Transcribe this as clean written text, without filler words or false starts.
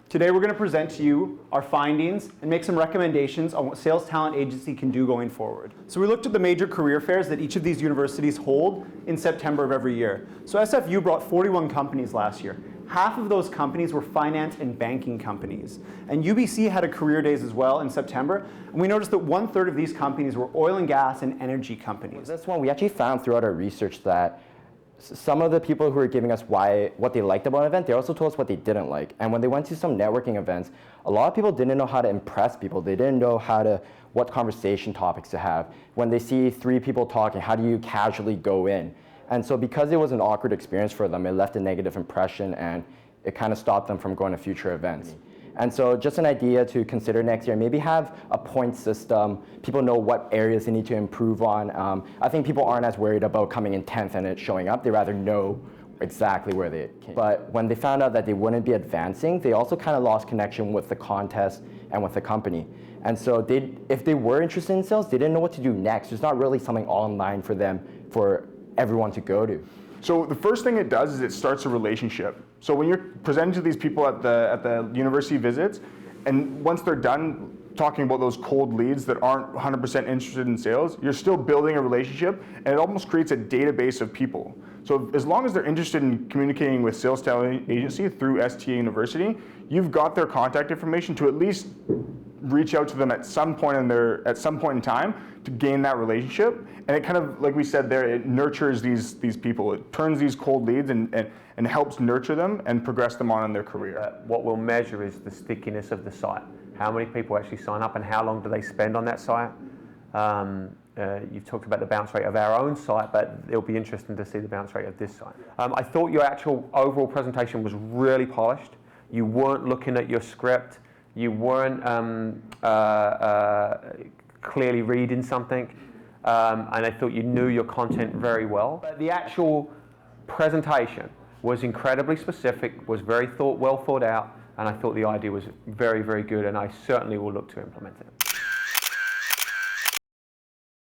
Today we're going to present to you our findings and make some recommendations on what Sales Talent Agency can do going forward. So we looked at the major career fairs that each of these universities hold in September of every year. So SFU brought 41 companies last year. Half of those companies were finance and banking companies. And UBC had a career days as well in September. And we noticed that 1/3 of these companies were oil and gas and energy companies. That's one we actually found throughout our research that some of the people who were giving us what they liked about an event, they also told us what they didn't like. And when they went to some networking events, a lot of people didn't know how to impress people. They didn't know what conversation topics to have. When they see 3 people talking, how do you casually go in? And so because it was an awkward experience for them, it left a negative impression and it kind of stopped them from going to future events. And so just an idea to consider next year, maybe have a point system. People know what areas they need to improve on. I think people aren't as worried about coming in 10th and it showing up. They rather know exactly where they came. But when they found out that they wouldn't be advancing, they also kind of lost connection with the contest and with the company. And so if they were interested in sales, they didn't know what to do next. There's not really something online for them, for everyone to go to. So the first thing it does is it starts a relationship. So when you're presenting to these people at the university visits, and once they're done talking about those cold leads that aren't 100% interested in sales, you're still building a relationship, and it almost creates a database of people. So as long as they're interested in communicating with Sales Talent Agency through STA University, you've got their contact information to at least reach out to them at some point in time to gain that relationship. And it kind of, like we said there, it nurtures these people. It turns these cold leads and helps nurture them and progress them on in their career. What we'll measure is the stickiness of the site. How many people actually sign up and how long do they spend on that site? You've talked about the bounce rate of our own site, but it'll be interesting to see the bounce rate of this site. I thought your actual overall presentation was really polished. You weren't looking at your script. You weren't clearly reading something, and I thought you knew your content very well. But the actual presentation was incredibly specific, was very well thought out, and I thought the idea was very, very good, and I certainly will look to implement it.